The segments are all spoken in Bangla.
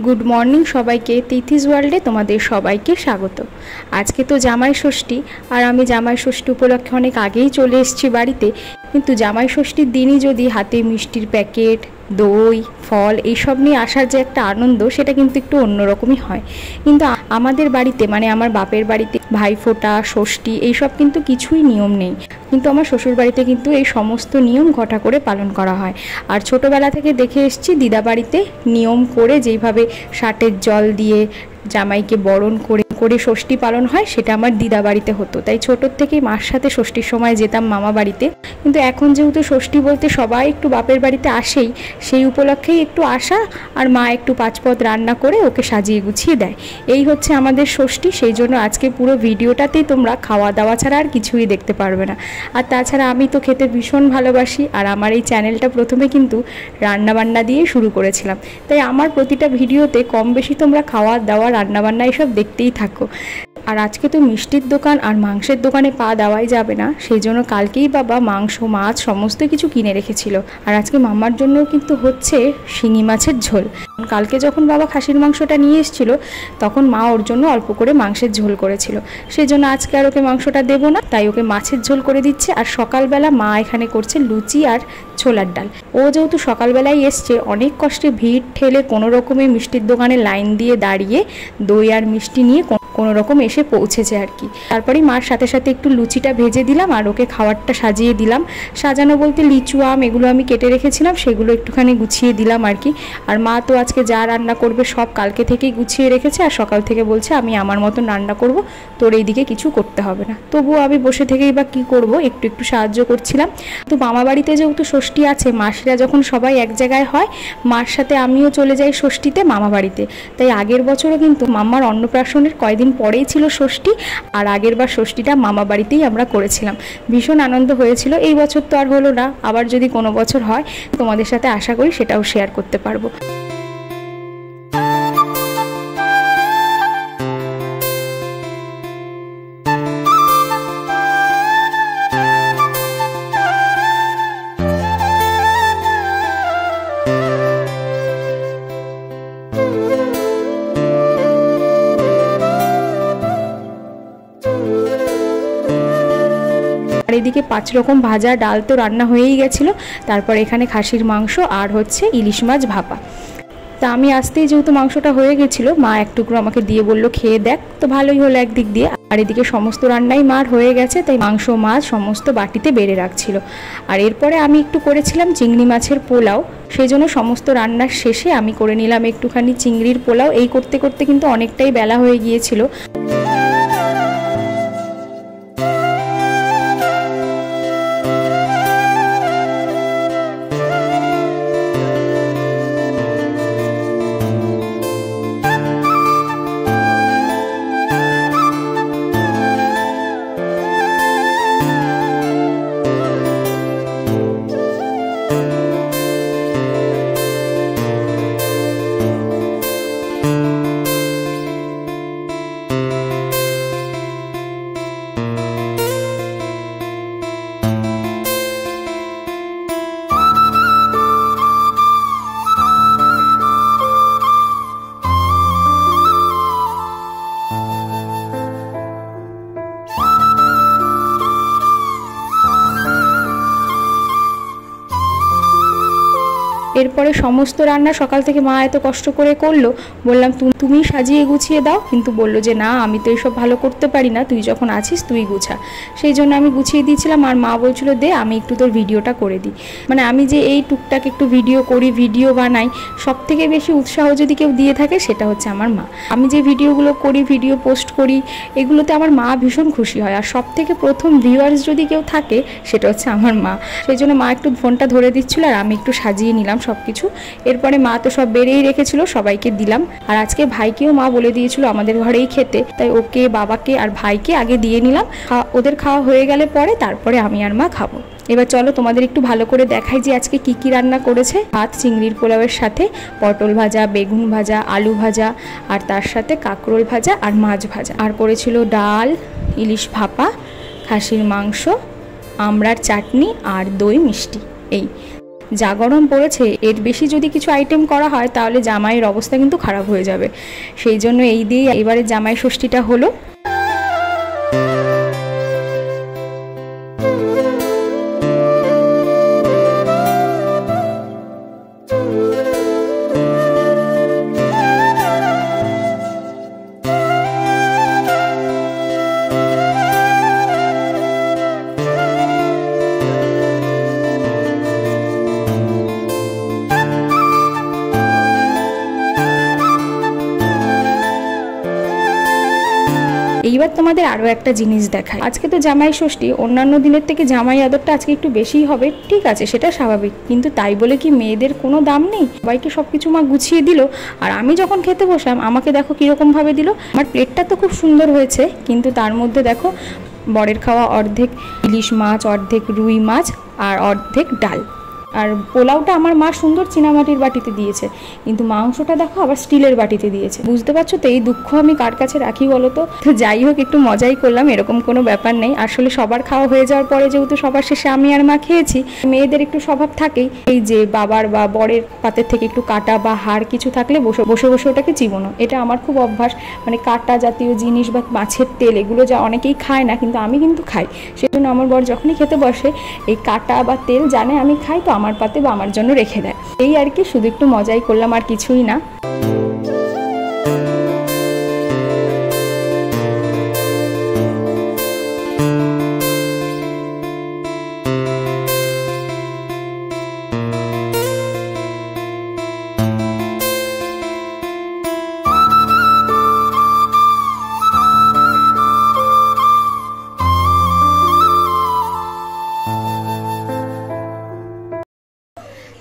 गुड मर्निंग सबाइके तिथिस वार्ल्डे तुम्हादेर सबाइके स्वागत। आज के तो जामाई षष्ठी और आमी जामाई षष्ठी उपलक्षे अनेक आगेई चले एसेछि बाड़ीते, किन्तु जामाई षष्ठीर दिनई जोदि हाथे मिष्टिर पैकेट दई फल एसब निये आसार जे एकटा आनंद सेटा किन्तु एकटु अन्यरकमई हय। किन्तु आमादेर बाड़ीते माने आमार बापेर बाड़ीते भाईफोटा षष्ठी एसब किन्तु किछुई नियम नेই, किन्तु आमार शशुर बाड़ीते किन्तु এই সমস্ত নিয়ম ঘটা করে পালন করা হয়। আর ছোটবেলা থেকে দেখে এসেছি দিদা বাড়িতে নিয়ম করে যেইভাবে ষাটের জল দিয়ে জামাইকে বরণ করে করে ষষ্ঠী পালন হয় সেটা আমার দিদা বাড়িতে হতো। তাই ছোটোর থেকেই মার সাথে ষষ্ঠীর সময় যেতাম মামা বাড়িতে। কিন্তু এখন যেহেতু ষষ্ঠী বলতে সবাই একটু বাপের বাড়িতে আসেই, সেই উপলক্ষেই একটু আসা আর মা একটু পাঁচপদ রান্না করে ওকে সাজিয়ে গুছিয়ে দেয়। এই হচ্ছে আমাদের ষষ্ঠী। সেই জন্য আজকে পুরো ভিডিওটাতেই তোমরা খাওয়া দাওয়া ছাড়া আর কিছুই দেখতে পারবে না। আর তাছাড়া আমি তো খেতে ভীষণ ভালোবাসি, আর আমার এই চ্যানেলটা প্রথমে কিন্তু রান্নাবান্না দিয়ে শুরু করেছিলাম। তাই আমার প্রতিটা ভিডিওতে কম বেশি তোমরা খাওয়া দাওয়া রান্নাবান্না এসব দেখতেই থাকো। আর আজকে তো মিষ্টির দোকান আর মাংসের দোকানে পা দেওয়াই যাবে না, সেই জন্য কালকেই বাবা মাংস মাছ সমস্ত কিছু কিনে রেখেছিল। আর আজকে মামার জন্যও কিন্তু হচ্ছে শিঙি মাছের ঝোল। কালকে যখন বাবা খাসির মাংসটা নিয়ে এসেছিল তখন মা ওর জন্য অল্প করে মাংসের ঝোল করেছিল, সেই জন্য আজকে আর ওকে মাংসটা দেবো না, তাই ওকে মাছের ঝোল করে দিচ্ছে। আর সকালবেলা মা এখানে করছে লুচি আর ছোলার ডাল। ও যেহেতু সকালবেলায় এসছে, অনেক কষ্টে ভিড় ঠেলে কোনো রকমে মিষ্টির দোকানে লাইন দিয়ে দাঁড়িয়ে দই আর মিষ্টি নিয়ে কোনো রকম এসে পৌঁছেছে আর কি। তারপরেই মার সাথে সাথে একটু লুচিটা ভেজে দিলাম আর ওকে খাবারটা সাজিয়ে দিলাম। সাজানো বলতে লিচু আম এগুলো আমি কেটে রেখেছিলাম, সেগুলো একটুখানি গুছিয়ে দিলাম আর কি। আর মা তো আজকে যা রান্না করবে সব কালকে থেকেই গুছিয়ে রেখেছে, আর সকাল থেকে বলছে আমি আমার মতন রান্না করব, তোর এইদিকে কিছু করতে হবে না। তবুও আমি বসে থেকেই বা কী করব, একটু একটু সাহায্য করছিলাম। তো মামা বাড়িতে যেহেতু ষষ্ঠী আছে, মাসিরা যখন সবাই এক জায়গায় হয়, মার সাথে আমিও চলে যাই ষষ্ঠীতে মামা বাড়িতে। তাই আগের বছরও কিন্তু মাম্মার অন্নপ্রাশনের কয়দিন পরেই ছিল ষষ্ঠী, আর আগের বার ষষ্ঠীটা মামা বাড়িতেই আমরা করেছিলাম। ভীষণ আনন্দ হয়েছিল। এই বছর তো আর হলো না, আবার যদি কোনো বছর হয় তোমাদের সাথে আশা করি সেটাও শেয়ার করতে পারবো। আর এদিকে 5 রকম ভাজা ডাল তো রান্না হয়েই গেছিলো। তারপর এখানে খাসির মাংস আর হচ্ছে ইলিশ মাছ ভাপা। তা আমি আসতেই যেহেতু মাংসটা হয়ে গেছিলো, মা এক টুকরো আমাকে দিয়ে বললো খেয়ে দেখ, তো ভালোই হলো একদিক দিয়ে। আর এদিকে সমস্ত রান্নাই মার হয়ে গেছে, তাই মাংস মাছ সমস্ত বাটিতে বেড়ে রাখছিল। আর এরপরে আমি একটু করেছিলাম চিংড়ি মাছের পোলাও, সেই জন্য সমস্ত রান্নার শেষে আমি করে নিলাম একটুখানি চিংড়ির পোলাও। এই করতে করতে কিন্তু অনেকটাই বেলা হয়ে গিয়েছিল। এরপরে সমস্ত রান্না সকাল থেকে মা এত কষ্ট করে করলো, বললাম তুমি সাজিয়ে গুছিয়ে দাও, কিন্তু বললো যে না আমি তো এইসব ভালো করতে পারি না, তুই যখন আছিস তুই গুছা। সেই জন্য আমি গুছিয়ে দিয়েছিলাম। আর মা বলছিল দে আমি একটু তোর ভিডিওটা করে দিই। মানে আমি যে এই টুকটাক একটু ভিডিও করি, ভিডিও বানাই, সব থেকে বেশি উৎসাহ যদি কেউ দিয়ে থাকে সেটা হচ্ছে আমার মা। আমি যে ভিডিওগুলো করি, ভিডিও পোস্ট করি, এগুলোতে আমার মা ভীষণ খুশি হয়। আর সব থেকে প্রথম ভিউয়ার্স যদি কেউ থাকে সেটা হচ্ছে আমার মা। সেই জন্য মা একটু ফোনটা ধরে দিচ্ছিল আর আমি একটু সাজিয়ে নিলাম সব কিছু। এরপরে মা তো সব বেড়েই রেখেছিল, সবাইকে দিলাম। আর আজকে ভাইকেও মা বলে দিয়েছিল আমাদের ঘরেই খেতে, তাই ওকে বাবাকে আর ভাইকে আগে দিয়ে নিলাম। ওদের খাওয়া হয়ে গেলে পরে তারপরে আমি আর মা খাবো। এবার চলো তোমাদের একটু ভালো করে দেখাই যে আজকে কি কি রান্না করেছে। ভাত চিংড়ির পোলাওয়ের সাথে পটল ভাজা, বেগুন ভাজা, আলু ভাজা, আর তার সাথে কাঁকরোল ভাজা আর মাছ ভাজা। আর করেছিল ডাল, ইলিশ ভাপা, খাসির মাংস, আমড়ার চাটনি আর দই মিষ্টি। এই যা গরম পড়েছে এর বেশি যদি কিছু আইটেম করা হয় তাহলে জামাইয়ের অবস্থা কিন্তু খারাপ হয়ে যাবে। সেই জন্য এই দিয়ে এবারে জামাই ষষ্ঠীটা হলো। এইবার তোমাদের আরও একটা জিনিস দেখায়। আজকে তো জামাই ষষ্ঠী, অন্যান্য দিনের থেকে জামাই আদরটা আজকে একটু বেশিই হবে, ঠিক আছে সেটা স্বাভাবিক, কিন্তু তাই বলে কি মেয়েদের কোনো দাম নেই? সবাইকে সব কিছু মা গুছিয়ে দিল, আর আমি যখন খেতে বসলাম আমাকে দেখো কীরকমভাবে দিল। আমার প্লেটটা তো খুব সুন্দর হয়েছে, কিন্তু তার মধ্যে দেখো বরের খাওয়া অর্ধেক ইলিশ মাছ, অর্ধেক রুই মাছ আর অর্ধেক ডাল। আর পোলাওটা আমার মা সুন্দর চীনামাটির বাটিতে দিয়েছে, কিন্তু মাংসটা দেখো আবার স্টিলের বাটিতে দিয়েছে। বুঝতে পারছো তো এই দুঃখ আমি কার কাছে রাখি বলো তো? তো যাই হোক, একটু মজাই করলাম, এরকম কোনো ব্যাপার নেই। আসলে সবার খাওয়া হয়ে যাওয়ার পরে যেহেতু সবার শেষে আমি আর মা খেয়েছি, মেয়েদের একটু স্বভাব থাকেই এই যে বাবার বা বরের পাতের থেকে একটু কাটা বা হাড় কিছু থাকলে বসে বসে বসে ওটাকে চিবোনো। এটা আমার খুব অভ্যাস, মানে কাটা জাতীয় জিনিস বা মাছের তেল এগুলো যা অনেকেই খায় না, কিন্তু আমি কিন্তু খাই। সেজন্য আমার বর যখনই খেতে বসে এই কাটা বা তেল জানে আমি খাই, তো আমার পাতে বা আমার জন্য রেখে দেয়। এই আর কি, শুধু একটু মজাই করলাম, আর কিছুই না।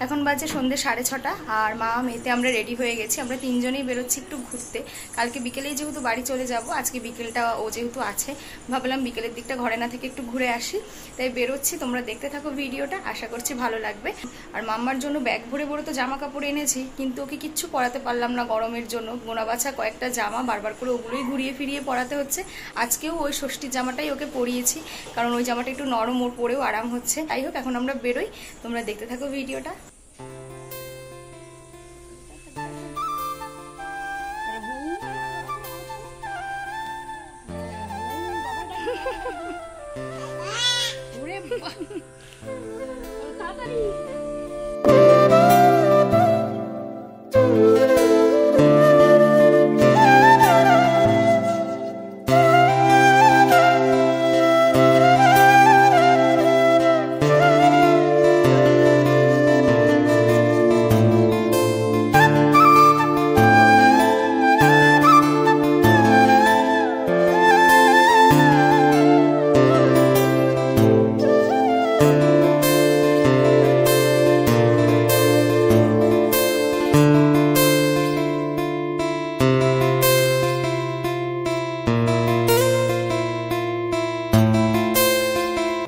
এখন বাজে সন্ধ্যে 6:30, আর মা মেয়েতে আমরা রেডি হয়ে গেছি। আমরা তিনজনেই বেরোচ্ছি একটু ঘুরতে। কালকে বিকেলেই যেহেতু বাড়ি চলে যাব, আজকে বিকেলটা ও যেহেতু আছে, ভাবলাম বিকেলের দিকটা ঘরে না থেকে একটু ঘুরে আসি, তাই বেরোচ্ছি। তোমরা দেখতে থাকো ভিডিওটা, আশা করছি ভালো লাগবে। আর মাম্মার জন্য ব্যাগ ভরে ভরে তো জামা কাপড় এনেছি, কিন্তু ওকে কিচ্ছু পরাতে পারলাম না গরমের জন্য। গোনা বাছা কয়েকটা জামা বারবার করে ওগুলোই ঘুরিয়ে ফিরিয়ে পরাতে হচ্ছে। আজকেও ওই ষষ্ঠীর জামাটাই ওকে পরিয়েছি, কারণ ওই জামাটা একটু নরম, ওর পরেও আরাম হচ্ছে। যাই হোক, এখন আমরা বেরোই, তোমরা দেখতে থাকো ভিডিওটা।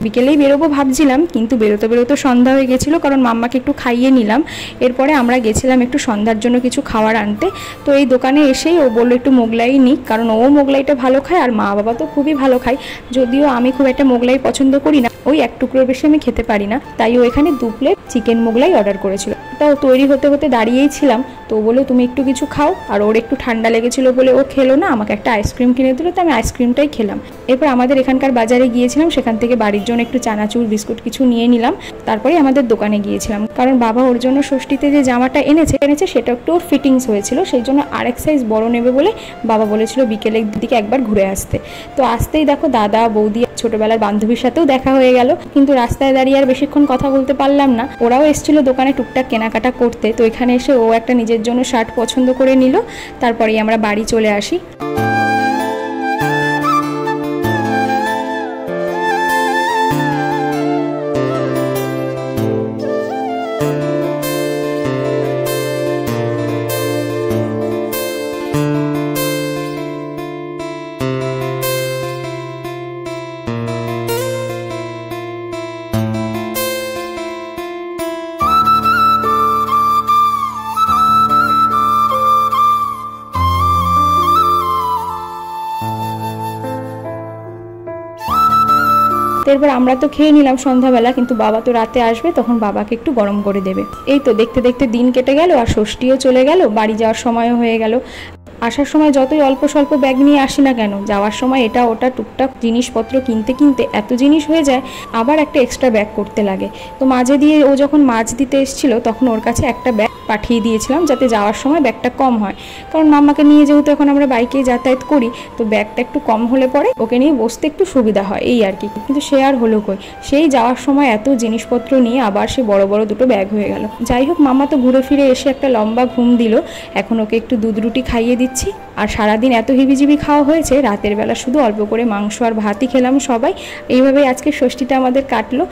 বিকেলেই বেরোবো ভাবছিলাম, কিন্তু বেরোতে বেরোতে সন্ধ্যা হয়ে গেছিলো, কারণ মাম্মাকে একটু খাইয়ে নিলাম। এরপরে আমরা গেছিলাম একটু সন্ধ্যার জন্য কিছু খাবার আনতে। তো এই দোকানে এসেই ও বললো একটু মোগলাই নিই, কারণ ও মোগলাইটা ভালো খায় আর মা বাবা তো খুবই ভালো খায়। যদিও আমি খুব একটা মোগলাই পছন্দ করি না, ওই এক টুকরোর বেশি আমি খেতে পারি না, তাই ও এখানে 2 প্লেট চিকেন মোগলাই অর্ডার করেছিল। তাও তৈরি হতে হতে দাঁড়িয়েই ছিলাম, তো বললো তুমি একটু কিছু খাও। আর ওর একটু ঠান্ডা লেগেছিলো বলে ও খেলো না, আমাকে একটা আইসক্রিম কিনে দিল, তো আমি আইসক্রিমটাই খেলাম। এরপর আমাদের এখানকার বাজারে গিয়েছিলাম, সেখান থেকে বাড়ির জন্য একটু চানাচুর বিস্কুট কিছু নিয়ে নিলাম। তারপরে আমাদের দোকানে গিয়েছিলাম, কারণ বাবা ওর জন্য ষষ্ঠীতে যে জামাটা এনেছে সেটা একটু ওর ফিটিংস হয়েছিল, সেই জন্য আরেক সাইজ বড় নেবে বলে বাবা বলেছিল বিকেলের দিকে একবার ঘুরে আসতে। তো আসতেই দেখো দাদা বৌদি ছোটবেলার বান্ধবীর সাথেও দেখা হয়ে গেল, কিন্তু রাস্তায় দাঁড়িয়ে আর বেশিক্ষণ কথা বলতে পারলাম না। ওরাও এসেছিল দোকানে টুকটাক কেনাকাটা করতে, তো এখানে এসে ও একটা নিজের জন্য শার্ট পছন্দ করে নিল। তারপরেই আমরা বাড়ি চলে আসি। এরপর আমরা তো খেয়ে নিলাম সন্ধ্যাবেলা, কিন্তু বাবা তো রাতে আসবে, তখন বাবাকে একটু গরম করে দেবে। এই তো দেখতে দেখতে দিন কেটে গেল, আর ষষ্ঠীও চলে গেল, বাড়ি যাওয়ার সময়ও হয়ে গেল। আসার সময় যতই অল্প স্বল্প ব্যাগ নিয়ে আসি না কেন, যাওয়ার সময় এটা ওটা টুকটাক জিনিসপত্র কিনতে কিনতে এত জিনিস হয়ে যায়, আবার একটা এক্সট্রা ব্যাগ করতে লাগে। তো মাঝে দিয়ে ও যখন মাছ দিতে এসেছিল, তখন ওর কাছে একটা ব্যাগ পাঠিয়ে দিয়েছিলাম, যাতে যাওয়ার সময় ব্যাগটা কম হয়। কারণ মাম্মাকে নিয়ে যেহেতু এখন আমরা বাইকে যাতায়াত করি, তো ব্যাগটা একটু কম হলে পরে ওকে নিয়ে বসতে একটু সুবিধা হয়, এই আর কি। কিন্তু সে আর হলো কই, সেই যাওয়ার সময় এত জিনিসপত্র নিয়ে আবার সে বড় বড় দুটো ব্যাগ হয়ে গেল। যাই হোক, মাম্মা তো ঘুরে ফিরে এসে একটা লম্বা ঘুম দিল। এখন ওকে একটু দুধ রুটি খাইয়ে দিচ্ছি। আর সারাদিন এত হিবিজিবি খাওয়া হয়েছে, রাতের বেলা শুধু অল্প করে মাংস আর ভাতই খেলাম সবাই। এইভাবেই আজকে ষষ্ঠীটা আমাদের কাটলো।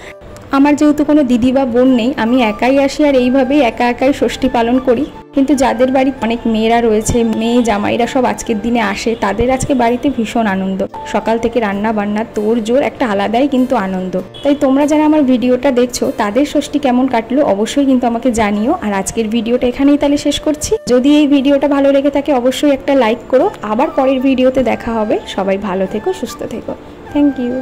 আমার যেহেতু কোনো দিদি বা বোন নেই, আমি একাই আসি, আর এইভাবেই একা একাই ষষ্ঠী পালন করি। কিন্তু যাদের বাড়ি অনেক মেয়েরা রয়েছে, মেয়ে জামাইরা সব আজকের দিনে আসে, তাদের আজকে বাড়িতে ভীষণ আনন্দ। সকাল থেকে রান্না বান্না তোড় জোড়, একটা আলাদাই কিন্তু আনন্দ। তাই তোমরা যারা আমার ভিডিওটা দেখছো, তাদের ষষ্ঠী কেমন কাটলো অবশ্যই কিন্তু আমাকে জানিও। আর আজকের ভিডিওটা এখানেই তাহলে শেষ করছি। যদি এই ভিডিওটা ভালো লেগে থাকে, অবশ্যই একটা লাইক করো। আবার পরের ভিডিওতে দেখা হবে। সবাই ভালো থেকো, সুস্থ থেকো। Thank you.